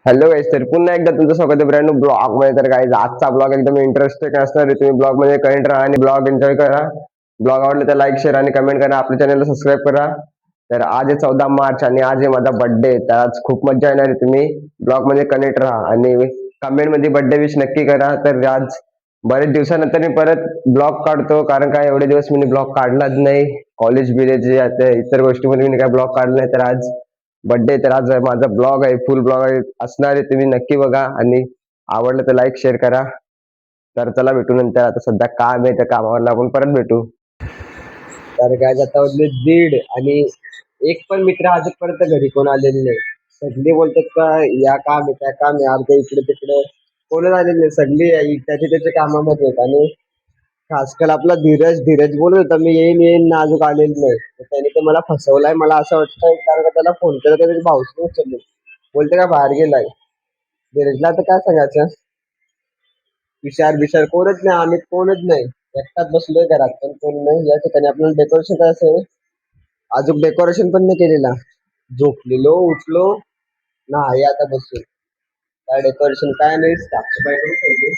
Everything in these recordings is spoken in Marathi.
हॅलो गाईस, तर पुन्हा एकदा तुमचं स्वागत आहे ब्रँड न्यू ब्लॉग मध्ये. तर गाईज, आजचा ब्लॉग एकदम इंटरेस्टिंग असणार आहे. तुम्ही ब्लॉग मध्ये कनेक्ट राहा आणि ब्लॉग एन्जॉय करा. ब्लॉग आवडला तर लाईक शेअर आणि कमेंट करा. आपल्या चॅनलला सबस्क्राईब करा. तर आज आहे 14 मार्च आणि आज आहे माझा बर्थडे. तर आज खूप मजा येणार आहे. तुम्ही ब्लॉग मध्ये कनेक्ट राहा आणि कमेंट मध्ये बर्थडे विश नक्की करा. तर आज बरेच दिवसानंतर मी परत ब्लॉग काढतो, कारण काय एवढे दिवस मी ब्लॉग काढलाच नाही. कॉलेज बिलेज इतर गोष्टीमध्ये मी काय ब्लॉग काढला नाही. तर आज बर्थडे, तर आज माझा ब्लॉग आहे, फुल ब्लॉग आहे असणार आहे. तुम्ही नक्की बघा आणि आवडलं तर लाईक शेअर करा. तर चला भेटू नंतर. आता सध्या काम आहे, त्या कामावर लागून परत भेटू. तर काय आता वाजले 1:30 आणि एक पण मित्र अजूनपर्यंत घरी कोण आलेले नाही. सगळे बोलतात का या काम आहे त्या काम आहे, अर्धे इकडे तिकडे कोणच आलेले नाही. सगळे त्याच्या त्याच्या कामामध्ये आहेत. आणि आजकाल आपला धीरज धीरज बोलत होता मी येईन येईन ना, अजून आलेलं नाही. तर त्याने तर मला फसवलाय, मला असं वाटतंय, कारण का त्याला फोन केला तर त्याची भाऊच उचलली. बोलते का बाहेर गेलाय. धीरजला तर काय सांगायचं, विचार विचार कोणच नाही, आम्ही कोणच नाही, एकटाच बसलोय घरात, पण कोण नाही. या ठिकाणी आपल्याला डेकोरेशन करायचं आहे. अजून डेकोरेशन पण नाही केलेला. झोपलेलो उठलो नाही, आता बसून काय डेकोरेशन काय नाही, साफसफाई करून ठेवली.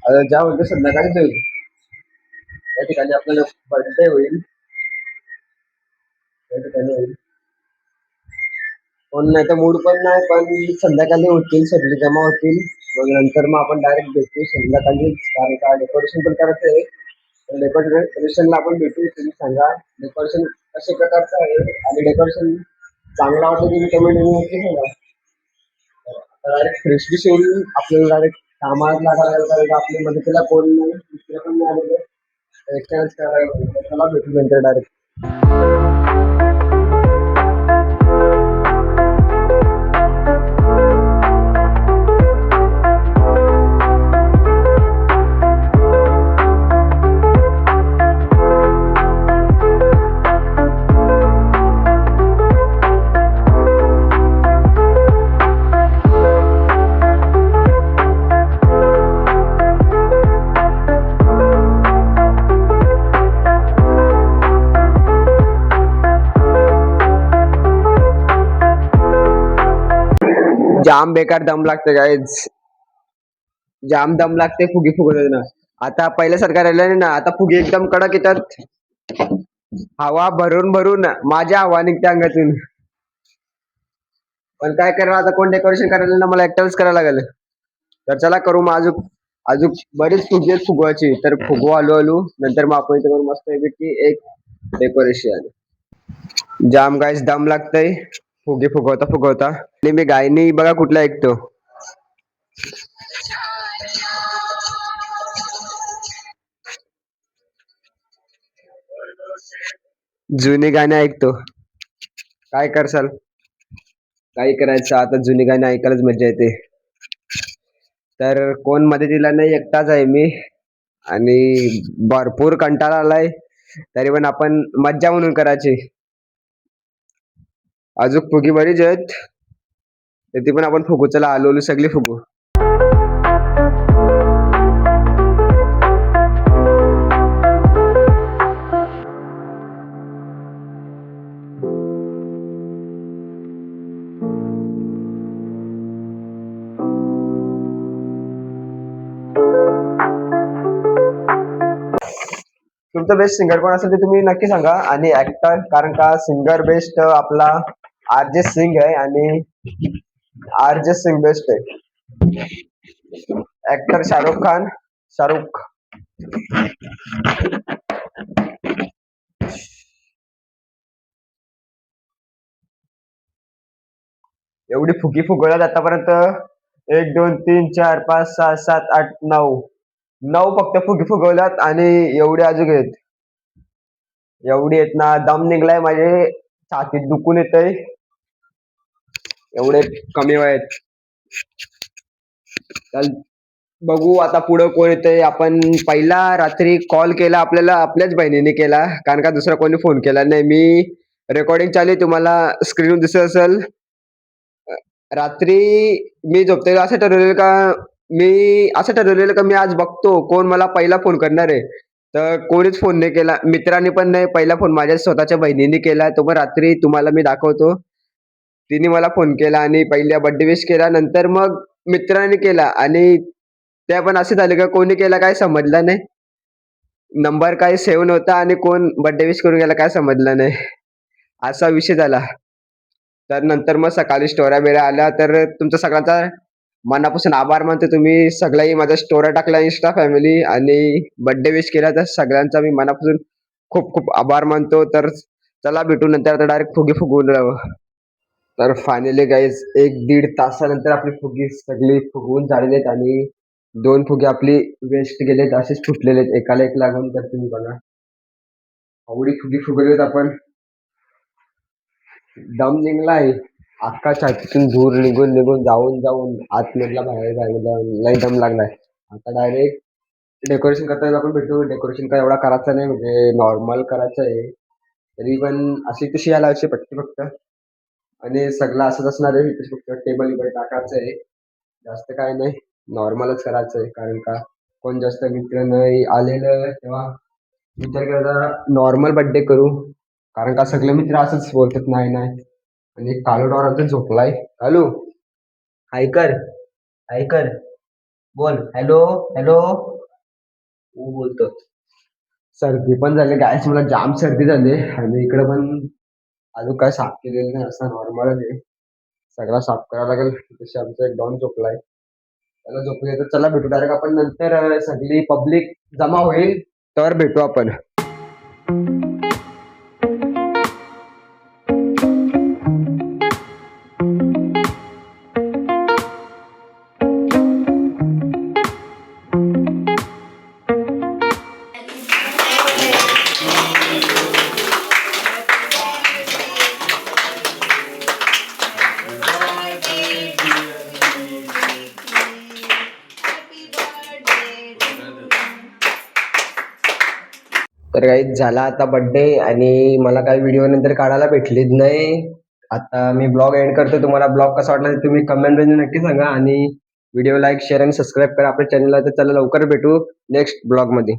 आता ज्या होते संध्याकाळी ठेवली. त्या ठिकाणी आपल्याला बर्थडे होईल. त्या ठिकाणी होईल कोण नाही तर मूड पण नाही, पण संध्याकाळी होतील, सगळे जमा होतील. मग नंतर मग आपण डायरेक्ट भेटू संध्याकाळी, कारण का डेकोरेशन पण करायचं आहे. डेकोरेशनला आपण भेटू. तुम्ही सांगा डेकोरेशन कशा प्रकारचं आहे, आणि डेकोरेशन चांगला वाटलं तुम्ही कमेंट नक्की सांगा. डायरेक्ट फ्रेश बी होईल, आपल्याला डायरेक्ट कामाला लागायला, कारण का आपल्या मदतीला कोण नाही, दुसरे पण नाही आलेले, एकट्यानेच करायला लागलं. चला भेटू नंतर डायरेक्ट. जाम बेकार दम लागते गाईज, जाम दम लागते फुगी फुगवत ना. आता पहिल्यासारखं राहिलं नाही ना, आता फुगे एकदम कडक येतात. हवा भरून भरून माझ्या हवा निघते अंगातून. पण काय करा, आता कोण डेकोरेशन करायला ना, मला एकट्यालाच करायला लागेल. तर चला करू मग. अजून अजून बरीच फुगे आहेत फुगवायची, तर फुगू आलो आलो नंतर मग आपण इथे करू मस्त पैकी एक डेकोरेशन. जाम गाईज दम लागतय फुगे फुगवता फुगवता. आणि मी गायनी बघा कुठला ऐकतो, जुनी गाणी ऐकतो. काय करसाल, काय करायचं आता, जुनी गाणी ऐकायलाच मजा येते. तर कोण मदतीला नाही, एकटाच आहे मी आणि भरपूर कंटाळा आलाय. तरी पण आपण मज्जा म्हणून करायची. अजून फुगी बरीच आहेत, तर ती पण आपण फुगू. चला आलो आलो सगळी फुगू. तुमचं बेस्ट सिंगर कोण असेल ते तुम्ही नक्की सांगा, आणि ऍक्टर, कारण का सिंगर बेस्ट आपला आरजे सिंग आहे, आणि आरजे सिंग बेस्ट आहे. ऍक्टर शाहरुख खान, शाहरुख. एवढी फुगी फुगवल्यात आतापर्यंत. 1 2 3 4 5 6 7 8 9 9 फक्त फुगी फुगवल्यात, आणि एवढे अजून आहेत. एवढी आहेत ना, दम निघलाय माझे, छातीत दुखून येतय, एवढे कमी वयात. चल बघू आता पुढं कोण येतंय. आपण पहिला रात्री कॉल केला आपल्याला, आपल्याच बहिणीने केला, कारण का दुसरा कोणी फोन केला नाही. मी रेकॉर्डिंग चालू आहे, तुम्हाला स्क्रीन दिसत असेल. रात्री मी झोपते असं ठरवलेलं का मी आज बघतो कोण मला पहिला फोन करणार आहे. तर कोणीच फोन नाही केला, मित्रांनी पण नाही. पहिला फोन माझ्या स्वतःच्या बहिणीने केला. तो पण रात्री तुम्हाला मी दाखवतो. तिने मला फोन केला आणि पहिल्या बर्थडे विश केला. नंतर मग मित्राने केला आणि ते पण असे झाले का कोणी केला काय समजलं नाही. नंबर काही सेव्ह नव्हता आणि कोण बर्थडे विश करून गेला काय समजलं नाही. असा विषय झाला. तर नंतर मग सकाळी स्टोऱ्या-बिऱ्या आल्या तर तुमचा सगळ्यांचा मनापासून आभार मानतो. तुम्ही सगळ्यांनी माझ्या स्टोऱ्या टाकल्या Insta फॅमिली आणि बर्थडे विश केला तर सगळ्यांचा मी मनापासून खूप खूप आभार मानतो. तर चला भेटू नंतर आता डायरेक्ट फुगे फुगवून राहू. तर फायनली गाईज 1-1.5 तासानंतर आपली फुगी सगळी फुगवून झालेली आहेत आणि 2 फुगे आपली वेस्ट गेलेत असेच फुटलेले आहेत एकाला एक लागून. तर तुम्ही बघा एवढी फुगी फुगवलीत आपण. दम निघलाय. अख्खा छातीतून धूर निघून निघून जाऊन जाऊन आतमधला बाहेर जायला लय दम लागलाय. आता डायरेक्ट डेकोरेशन करता आपण भेटू. डेकोरेशन काय एवढा करायचा नाही म्हणजे नॉर्मल करायचं आहे. तरी पण अशी तशी यायला अशी पट्टी फक्त आणि सगळं असंच असणार आहे. इथे फक्त टेबल बिबल टाकायचं आहे. जास्त काय नाही नॉर्मलच करायचं आहे कारण का कोण जास्त मित्र नाही आलेलं तेव्हा विचार केला नॉर्मल बर्थडे करू. कारण का सगळे मित्र असंच बोलतात नाही नाही आणि कालू डॉर झोपलाय. कालू हाय कर हाय कर बोल हॅलो हॅलो. हो बोलतो. सर्दी पण झाली गायच मला जाम सर्दी झाली आणि इकडे पण अजून काय साफ केलेलं नाही असं नॉर्मल आहे. सगळा साफ करावा लागेल. तसे आमचा एक डॉन झोपलाय. त्याला झोपू तर चला भेटू डायरेक्ट आपण नंतर सगळी पब्लिक जमा होईल तर भेटू आपण. तर काही झाला आता बर्थडे आणि मला काही व्हिडिओ नंतर काढायला भेटलीच नाही. आता मी ब्लॉग एंड करतो. तुम्हाला ब्लॉग कसा वाटला ते तुम्ही कमेंटमध्ये नक्की सांगा आणि व्हिडिओ लाईक शेअर आणि सबस्क्राईब करा आपल्या चॅनलला. तर चला लवकर भेटू नेक्स्ट ब्लॉगमध्ये.